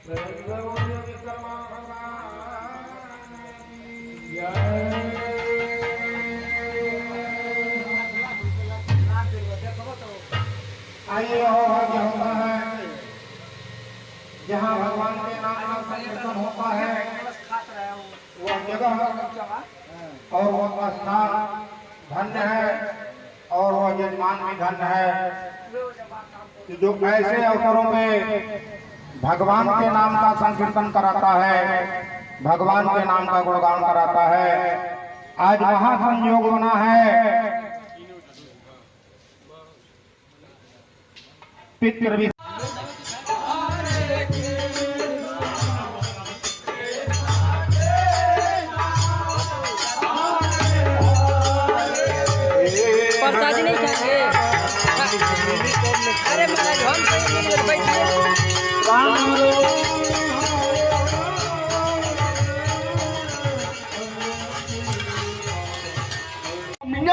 आइए और क्या होता है जहाँ भगवान के नाम का संकीर्तन होता है वह जगह और वह स्थान धन्य है और वह यजमान भी धन्य है कि जो ऐसे अवसरों में भगवान के नाम का संकीर्तन कराता है, भगवान के नाम का गुणगान कराता है। आज महासंयोग बना है पितृ प्रसादी नहीं खाएंगे। अरे महाराज हम बैठिए।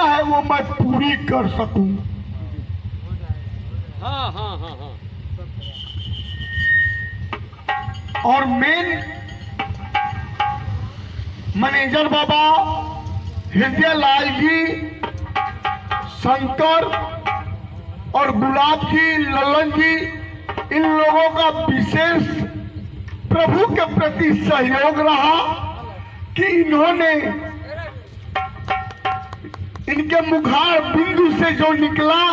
है वो मैं पूरी कर सकूं। हाँ हाँ हाँ हाँ। और मेन मैनेजर बाबा हृदय लाल जी, शंकर और गुलाब जी, ललन जी, इन लोगों का विशेष प्रभु के प्रति सहयोग रहा कि इन्होंने इनके मुखार बिंदु से जो निकला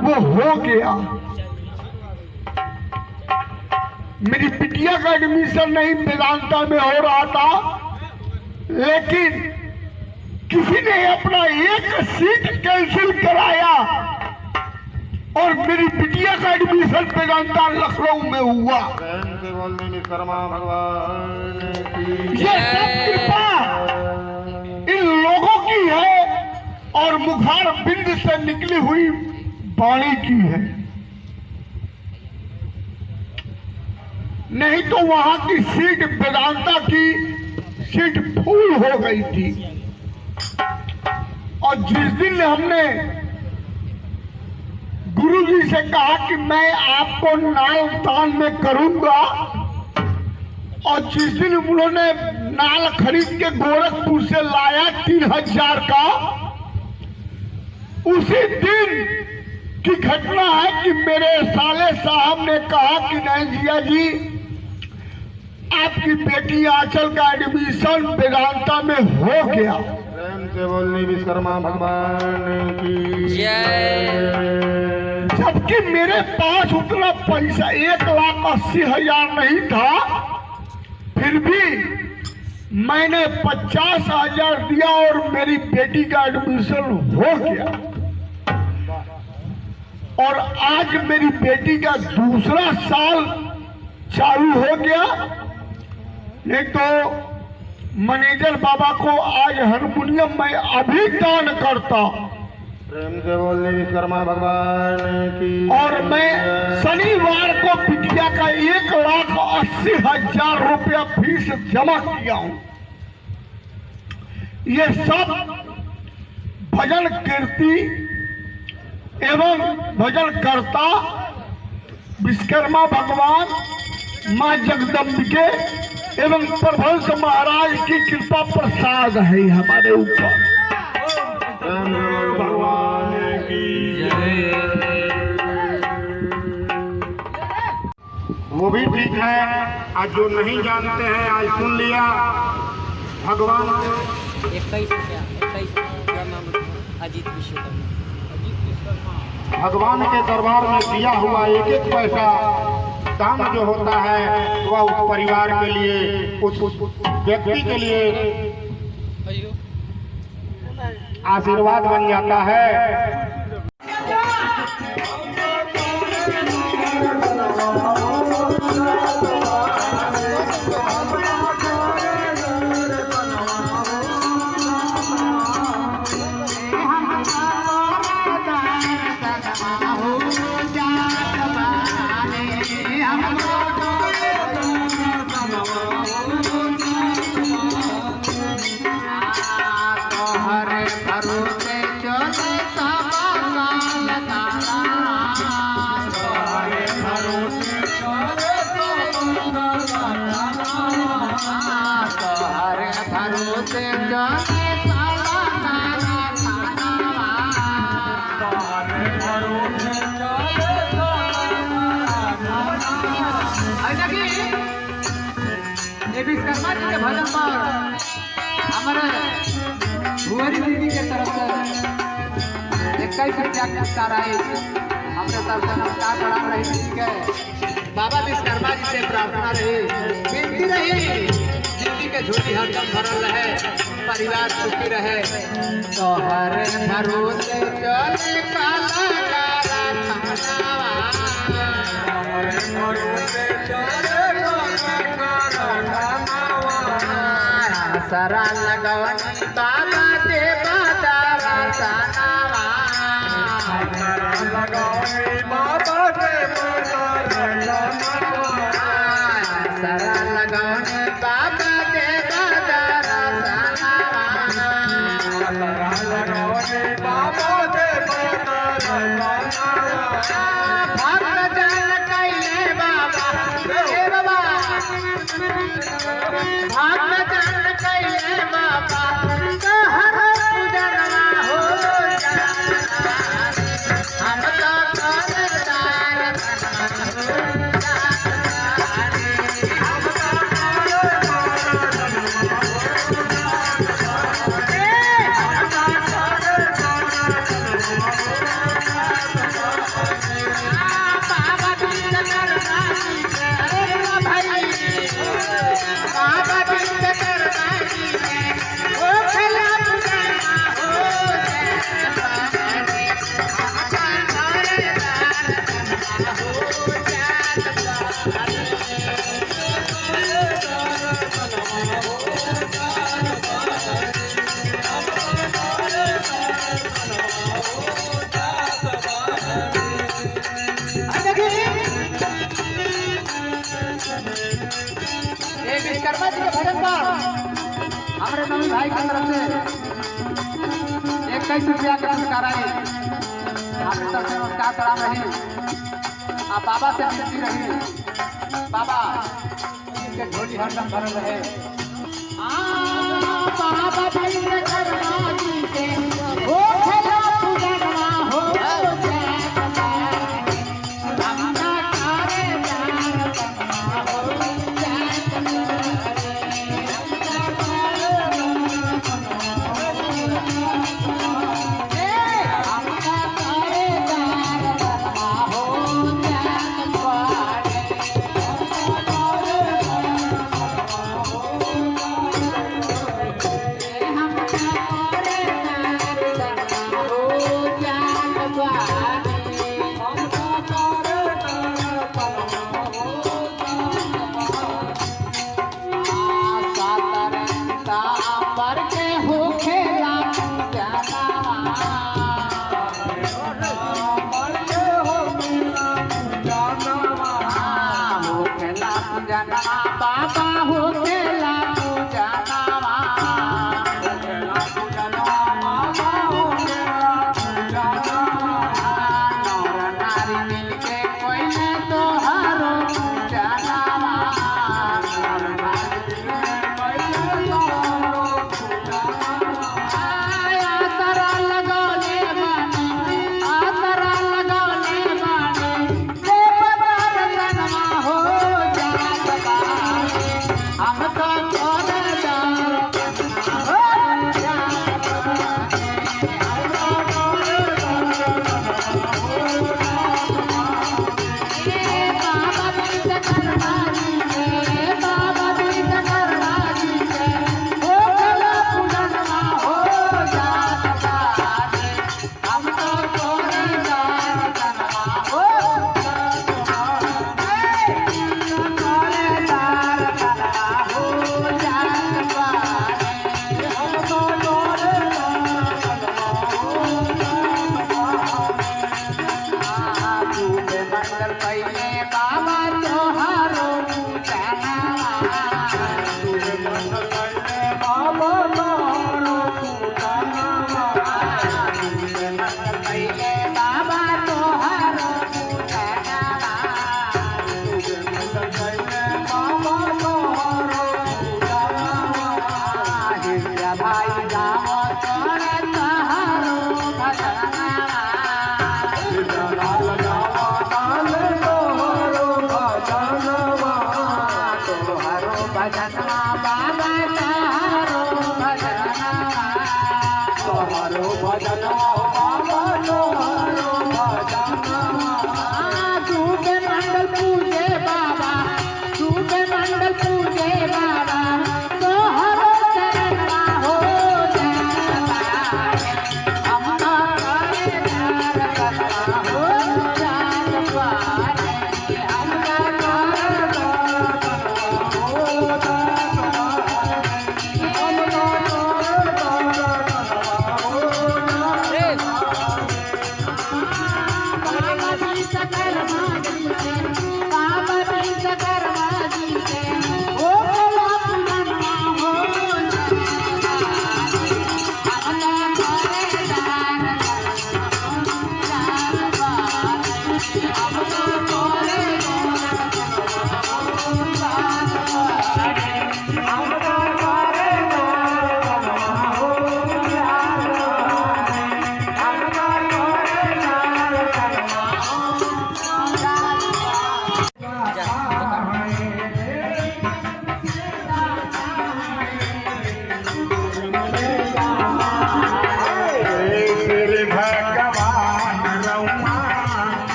वो हो गया। मेरी बिटिया का एडमिशन नहीं वेदांता में हो रहा था, लेकिन किसी ने अपना एक सीट कैंसिल कराया और मेरी बिटिया का एडमिशन वेदांता लखनऊ में हुआ। ये सब कृपा इन लोगों की है और मुखार बिंद से निकली हुई वाणी की है। नहीं तो वहां की सीट वेदांता की सीट फुल हो गई थी। और जिस दिन हमने गुरु जी से कहा कि मैं आपको नाल दान में करूंगा, और जिस दिन उन्होंने नाल खरीद के गोरखपुर से लाया 3000 का, उसी दिन की घटना है कि मेरे साले साहब ने कहा कि नहीं जिया जी, आपकी बेटी आंचल का एडमिशन वेदांता में हो गया। प्रेम से बोलनी विश्वकर्मा भगवान की जय। जबकि मेरे पास उतना पैसा 1,80,000 नहीं था, फिर भी मैंने 50,000 दिया और मेरी बेटी का एडमिशन हो गया। और आज मेरी बेटी का दूसरा साल चालू हो गया। नहीं तो मैनेजर बाबा को आज हारमोनियम में अभी दान करता। प्रेम से बोलने विश्वकर्मा भगवान की। और मैं शनिवार को बिटिया का 1,80,000 रुपया फीस जमा किया हूं। ये सब भजन कीर्ति एवं भजन करता विश्वकर्मा भगवान, मां जगदम्बिके एवं प्रभंस महाराज की कृपा प्रसाद है हमारे ऊपर। भगवान की जय। वो भी ठीक है। आज जो नहीं जानते हैं आज सुन लिया। भगवान 21 क्या नाम है? अजीत विश्वकर्मा। भगवान के दरबार में दिया हुआ एक एक पैसा दान जो होता है वह उस परिवार के लिए, उस व्यक्ति के लिए आशीर्वाद बन जाता है। ये विश्वकर्मा जी के भजन पर हमारे भुवरी दीदी के तरफ से 21 रुपया पुरस्कार आए। हमने तरफ से नमस्कार प्रणाम रही दीदी के। बाबा विश्वकर्मा जी से प्रार्थना रही, विनती रही, जिंदगी के झोली हरदम भरल रहे, परिवार सुखी रहे। तो हर भरोसे चले काला काला खानावा, सरा लगवनी बाबा दे बाजारा सनावा, सरा लगवनी बाबा दे बाजारा सनावा, सरा लगवनी बाबा दे बाजारा सनावा, सरा लगवनी बाबा दे बाजारा सनावा। भक्त जन कैले बाबा हे बाबा, भक्त जन कैले बाबा कहर पूजनवा हो जाना, हम तो करतार विश्वकर्मा जी के भजन पर हमारे नवी भाई की तरफ से 21 रुपया का पुरस्कार आए। आपकी तरफ से नमस्कार प्रणाम रही। आप बाबा से विनती रही, बाबा इनके झोली हरदम भरल रहे। बाबा विश्वकर्मा जी के हो खेला पूजनवा हो बाबा हो खेला पूजनवा, नर नारी मिलके कोई ने तो हरो पूजनवा, आसरा लगौले बानी, आसरा लगौले बानी, देवदार जनवा हो जात बा। भजनवा बाबा तोहरो भजनवा बाबा तोहरो भजनवा सूखे मंडल पूजे बाबा सूखे मंडल पूजे बाबा तोहरो चरणवा हो जाता हमका करे प्यार करवा हो जाता हमका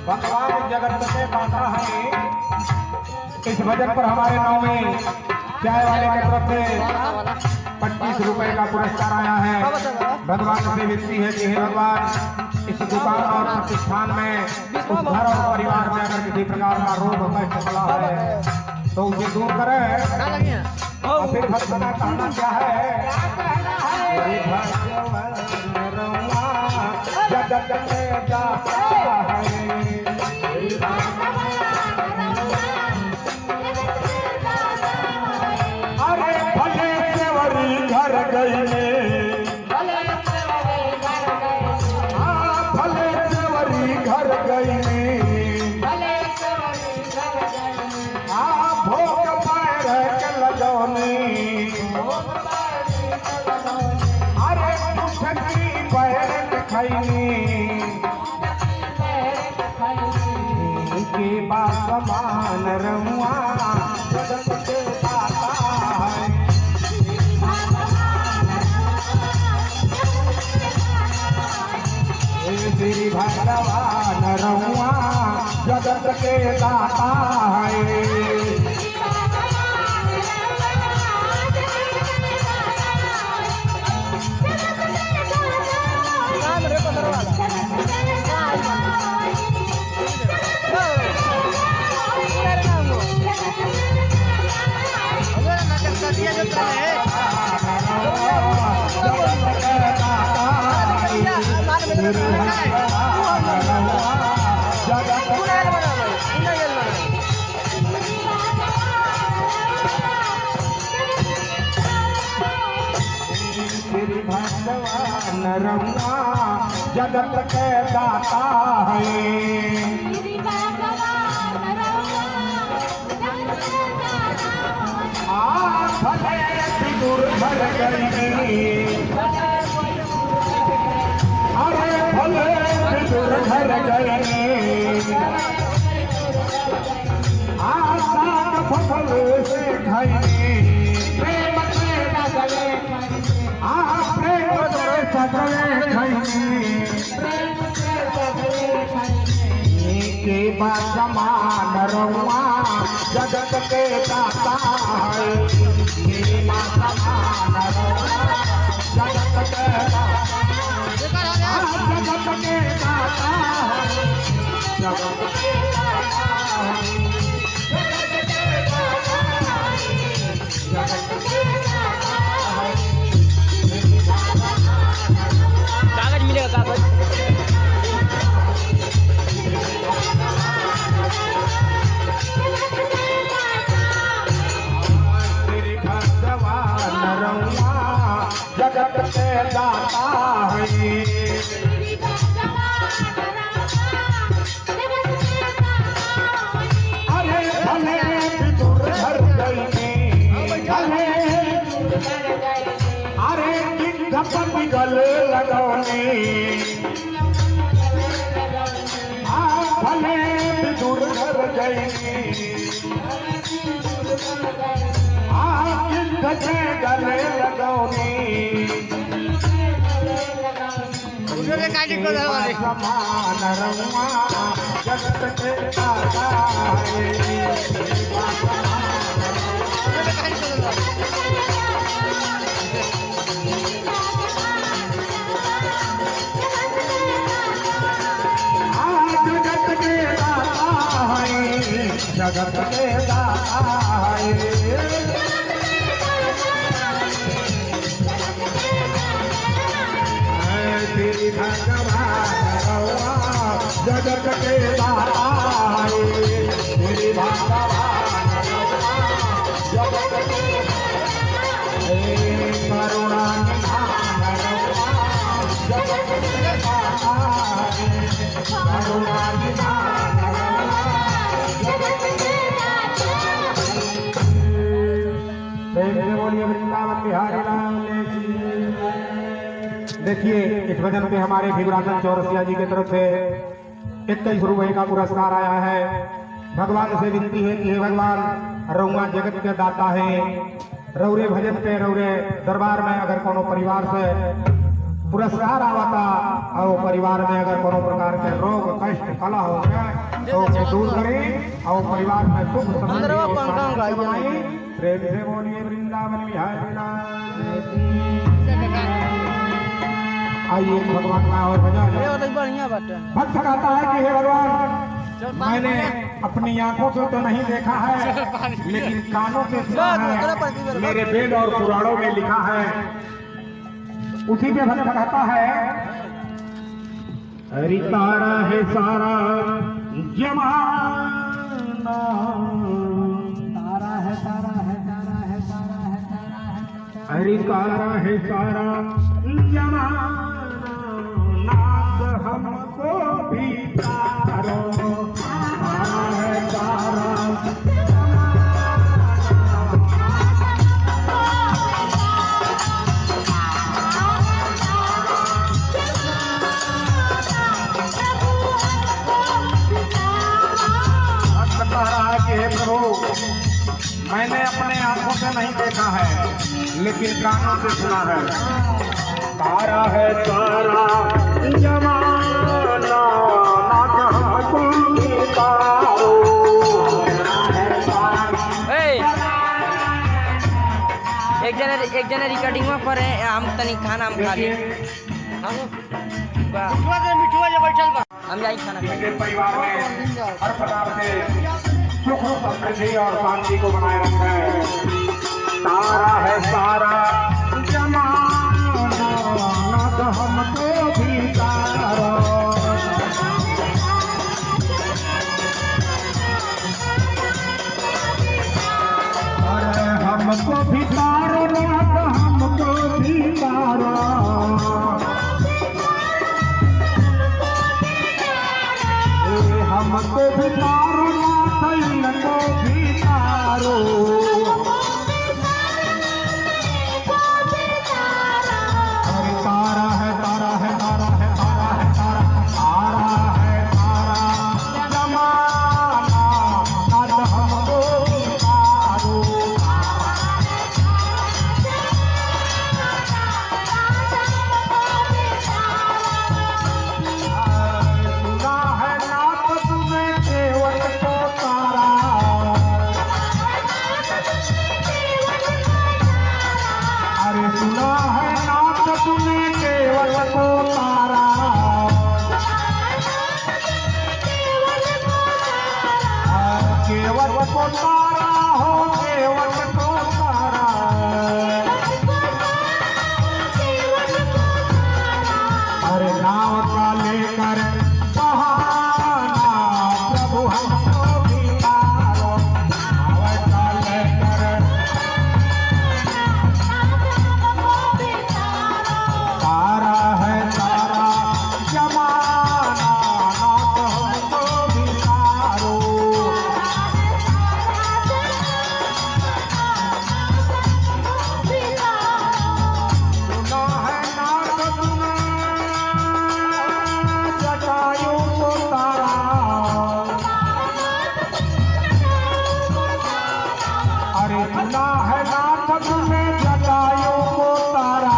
भगवान जगत से बांधा है। इस भजन पर हमारे गांव में चाय वाले की तरफ से 25 रुपए का पुरस्कार आया है। भगवान से विनती है कि हे भगवान इस दुकान और प्रतिष्ठान में उस घर और परिवार में अगर किसी प्रकार का रोग कष्ट पड़ा है तो उसे दूर करें। और फिर भक्त का कहना क्या है, जगत में जाता है अरे भले सेवरी घर गई भले सेवरी घर गई भोग पैर के लगौनी अरे कुछ पैर खैनी के बासमान रमुआ जगत के दाता है। श्री भगवान रमुआ जगत के दाता है। भगवान रमुआ जगत के दाता है। घर गए आशा फसल से खाई प्रेम से सगले खाई के समान रहुआ जगत के दाता है मेरे माँ समान रहुआ जगत के दाता जगत के दाता है जगत के दाता है कागज मिलेगा कागज जगत के दाता है अरे भले विदुर घर गई अरे गिद्धपन गले लगौनी भले विदुर घर गई गिद्ध गले लगौनी समान रहुआ जगत के दाता जगत के दाता है जगत के दाता है तेरी भगवान रहुआ जगत के दाता है तेरी भगवान जगत के करुणा निधान रहुआ जगत के दाता है करुणा निधान बोलिए वृंदावन बिहारी लाल की। देखिए इस भजन पे हमारे भिगुराजन चौरसिया जी की तरफ से 21 रुपए का पुरस्कार आया है। भगवान से विनती है कि हे भगवान रउआ जगत के दाता है रौरे भजन पे रौरे दरबार में अगर कोनो परिवार से पुरस्कार आवता और परिवार में अगर कोनो प्रकार के रोग कष्ट कला हो गया तो उसे दूर करें और परिवार में सुख समृद्धि बनाई। प्रेम से बोलिए वृंदावन बिहारी लाल की। आइए भगवान का और भजन बढ़िया बात है। भक्त कहता है कि हे भगवान मैंने अपनी आंखों से तो नहीं देखा है लेकिन कानों से सुना है मेरे वेद और पुराणों में लिखा है। उसी पे भक्त कहता है हरि तारा है सारा जमाना तारा है तारा है तारा है तारा है तारा है हरि तारा है सारा जमाना नाद हमको भी तारो तारा है तारा प्रभु मैंने अपने आंखों से नहीं देखा है लेकिन कानों से सुना है। तारा है तारा जमाना एक जना रिकॉर्डिंग में पर है हम तनी खाना हम खा लिए हम जाई खाना परिवार में हर प्रकार से सुख समृद्धि और शांति को बनाए रखना है। तारा है सारा जमाना तो हमको भी तारो अरे हमको भी तारो तो हमको भी तारो हमको भी तारो को भी तारो तारा है तारा है तारा है तारा है तारा तारा है तारा हो केवट को तारा अरे नाव का लेकर बहाना प्रभु हमको बितारो नाव का लेकर तारा है तारा जमाना नाथ हमको बितारो सुना है नाथ तुमने जटायु को तारा अरे सुना है नाथ तुमने जटायु को तारा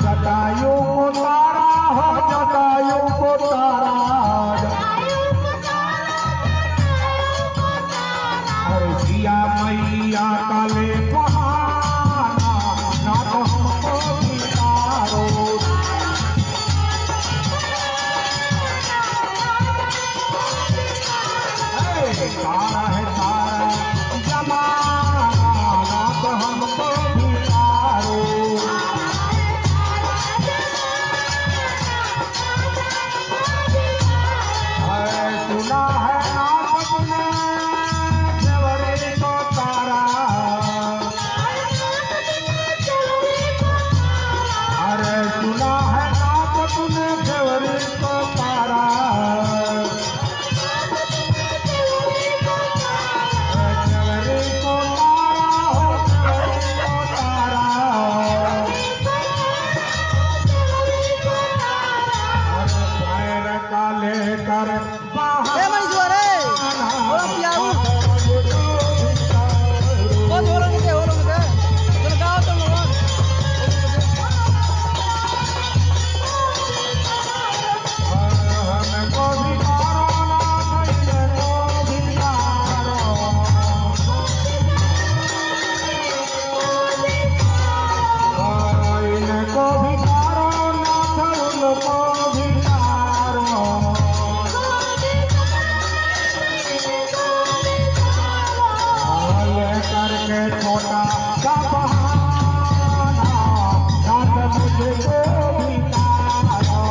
जटायु को तारा हो जटायु को तारा अरे जिया मैया काले बहाना ना तो हमको बितारो तारा है तारा जमाना ना तो हमको बितारो सुना है नाथ तुमने जवरे को तारा अरे सुना है नाथ तुमने जवरे को तारा जवरे को तारा हो जवरे को तारा अरे पैर का लेकर ए मनीष रे ओला पियाऊ बहुत होलो के तुम गाओ तुम लोग हमको बितारो नाथ इनको बितारो इनको बितारो नाथ उनको बितारो लेकर के छोटा सा बहाना नाथ मुझको बितारो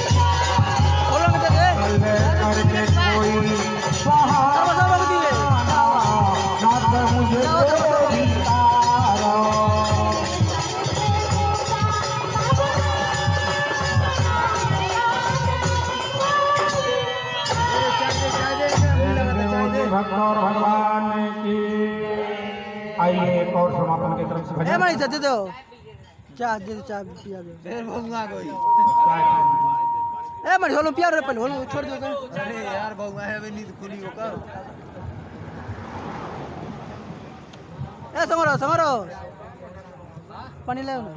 होलो के दे लेकर के कोई बहाना नाथ मुझको बितारो भक्त और भगवान की आइए एक और समापन की तरफ से ए भजन मनीष दे दो चाय दे चाय पिया दे फिर भगवा गई ए मनीष होलो पिया रे पहले होलो छोड़ दो अरे यार भगवा है नींद खुली होकर ए समरो पानी ले ना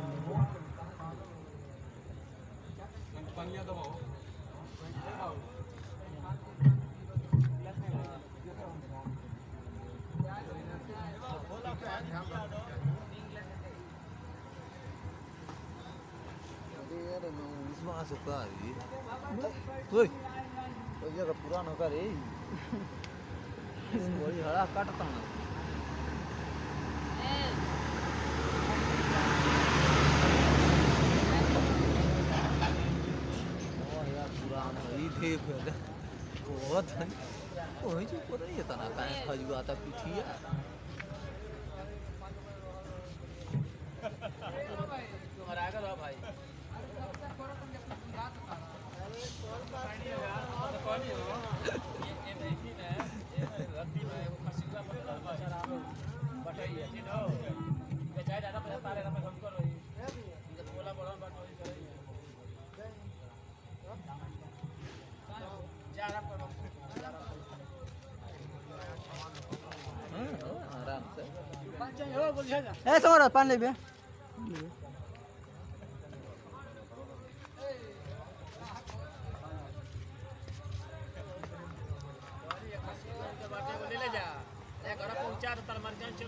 इसमें सुखा रही ओए तो ये पुराना का रे बड़ी हड़ा काटता ना यार पुराना ही थे बहुत वही जो पता नहीं था ना कहीं खजू आता पीछिया तुम्हारा आगे रहो भाई ए समरो पानी ले बे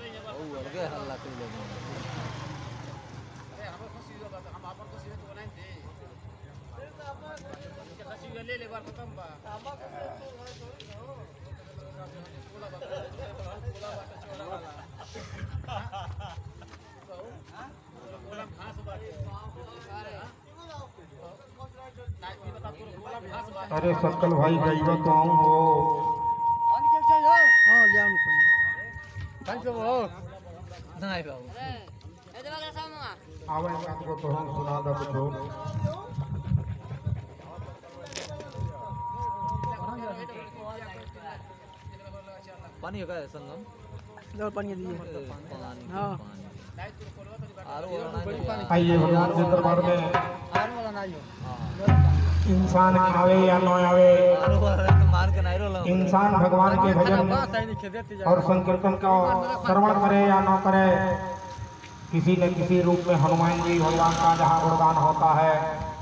हल्ला कर अरे सकल भाई गईबा तो आऊं हो। नहीं बाबू आवे आपको तो हम सुना दा कुछ पानी का है संगम पानी दीजिए। पानी हाँ। आइए भगवान के दरबार में इंसान आवे या न आवे, इंसान भगवान के भजन और संकीर्तन का श्रवण करे या न करे, किसी न किसी रूप में हनुमान जी भगवान का जहाँ गुणगान होता है,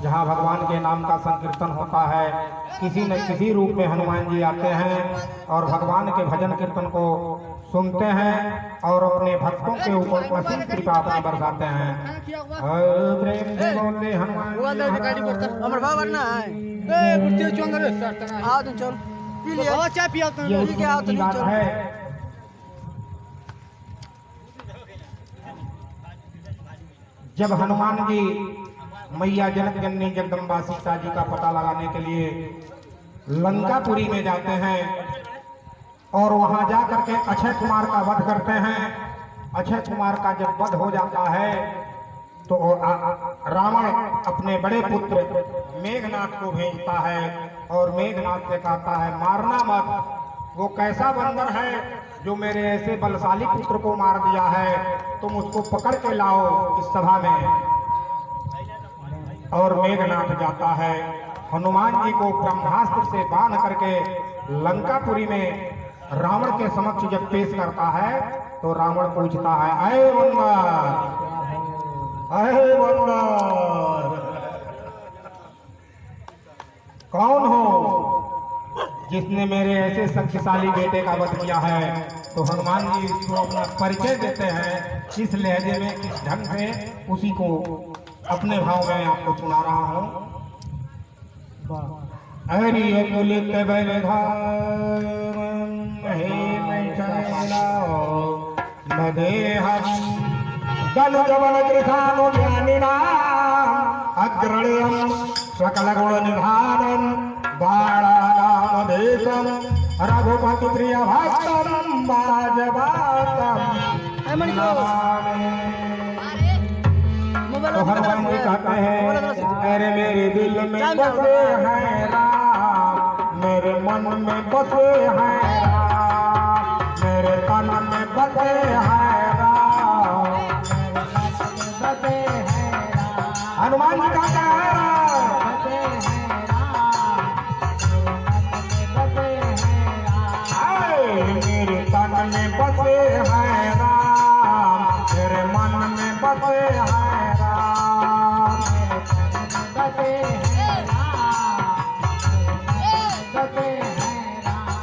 जहाँ भगवान के नाम का संकीर्तन होता है, किसी न किसी रूप में हनुमान जी आते हैं और भगवान के भजन कीर्तन को सुनते हैं और अपने भक्तों के ऊपर असीम कृपा अपनी बरसाते हैं। प्रेम से बोले हनुमान जी हमर भाव ना है आओ तुम चल पी लिया चाय पिया तुम ये पी के आओ तुम बात चल। है। जब हनुमान जी मैया जनक जननी जगदम्बा सीता जी का पता लगाने के लिए लंकापुरी में जाते हैं और वहां जाकर के अक्षय कुमार का वध करते हैं। अक्षय कुमार का जब वध हो जाता है तो रावण अपने बड़े पुत्र मेघनाथ को भेजता है और मेघनाथ से कहता है मारना मत, वो कैसा बंदर है जो मेरे ऐसे बलशाली पुत्र को मार दिया है, तुम उसको पकड़ के लाओ इस सभा में। और मेघनाथ जाता है, हनुमान जी को ब्रह्मास्त्र से बांध करके लंकापुरी में रावण के समक्ष जब पेश करता है तो रावण पूछता है अरे बंदर कौन हो जिसने मेरे ऐसे शक्तिशाली बेटे का वध किया है। तो हनुमान जी उसको अपना परिचय देते हैं, किस लहजे में किस ढंग से, उसी को अपने भाव में आपको सुना रहा हूँ। अग्रणीयम सकल गुण निधानम बाणानामधेशम रघुपति प्रिय भक्तम बाजवातम नमामि। तो हनुमान जी कहते हैं अरे मेरे दिल में बसे हैं राम, मेरे मन में बसे हैं राम, मेरे तन में बसे हैं राम, बसे हैं राम। हनुमान जी कहते हैं मेरे तन में बसे हैं राम, मेरे मन में बसे हैं राम, बसे हैं राम, बसे हैं राम।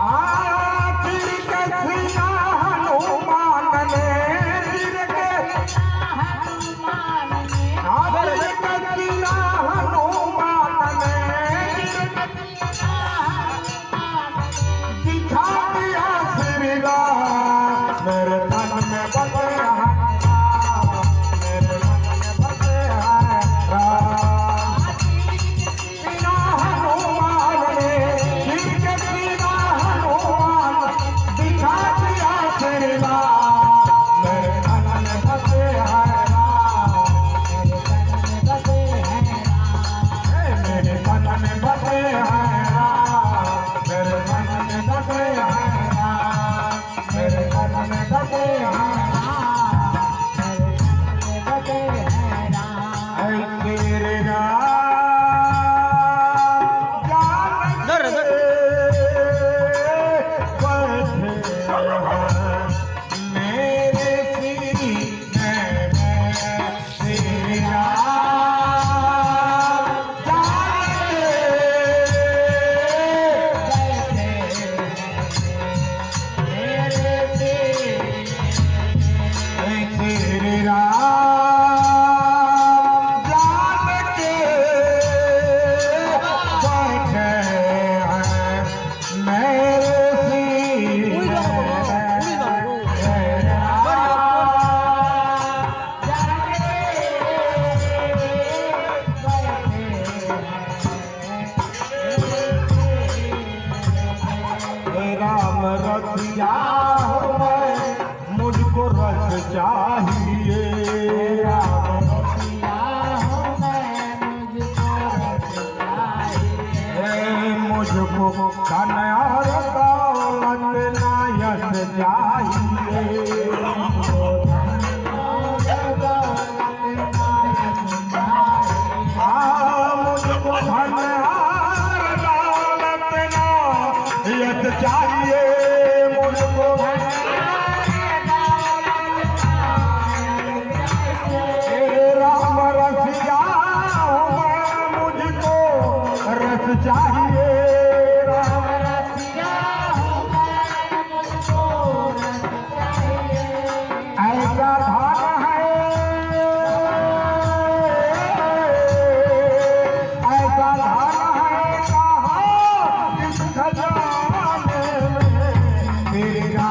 आखिर कसिया हनुमान ने सिर के हनुमान ने आखिर कसिया हनुमान ने दिखा दिया श्री राम, मेरे तन में बसे हैं राम, मेरे मन में बसे हैं राम। बिना हनुमान ने सिर के बिना हनुमान दिखा दिया श्री राम, मेरे तन में बसे हैं राम, मेरे तन में बसे हैं राम, मेरे तन में बसे हैं राम, मेरे तन में बसे हैं राम, मेरे तन में बसे हैं राम, मेरे तन में बसे हैं राम। ऐ तेरे राम जान दर दर बैठे हैं मेरे श्री श्री राम जान बैठे हैं मेरे श्री चाहिए राम मुझको धन और दौलत नायत चाहिए मुझको धन और दौलत नायत चाहिए मुझको राम रसिया मुझको रस चाहिए राम ऐसा धन है ऐसा धन है कहाँ इस खजाने में मेरा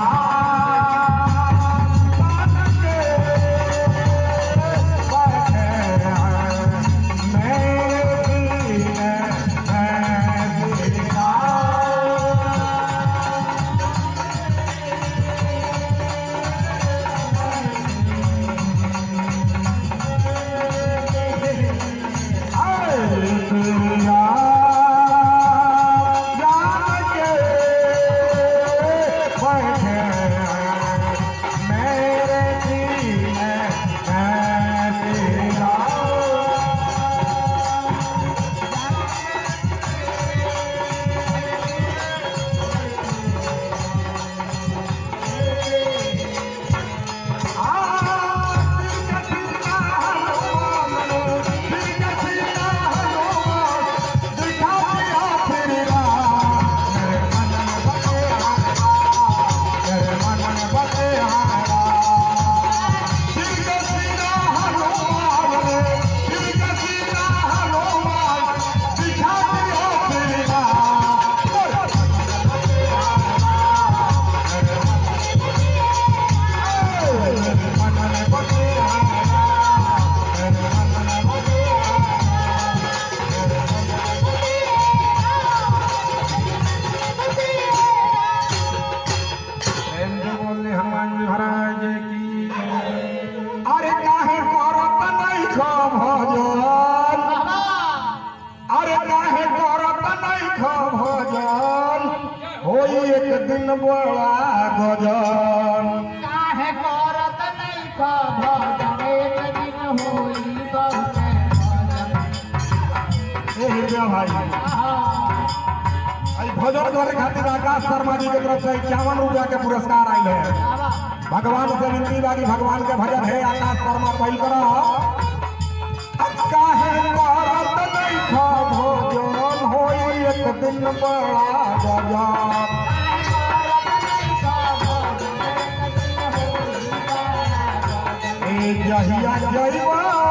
हनुमान जी महाराज की अरे काहे करत नहीं खो भजन अरे काहे करत नहीं खो भजन होई एक दिन बड़ा गजन काहे करत नहीं खो भजन एक दिन होई बहुते भजन भाई भजन करे खातिर आकाश शर्मा जी की तरफ से 51 रुपया के पुरस्कार आए हैं भगवान से विनती बाकी भगवान के भजन है आकाश शर्मा पहल करो काहे करत नहीं खो भजन होई एक दिन बड़ा गजन जहिया जइबा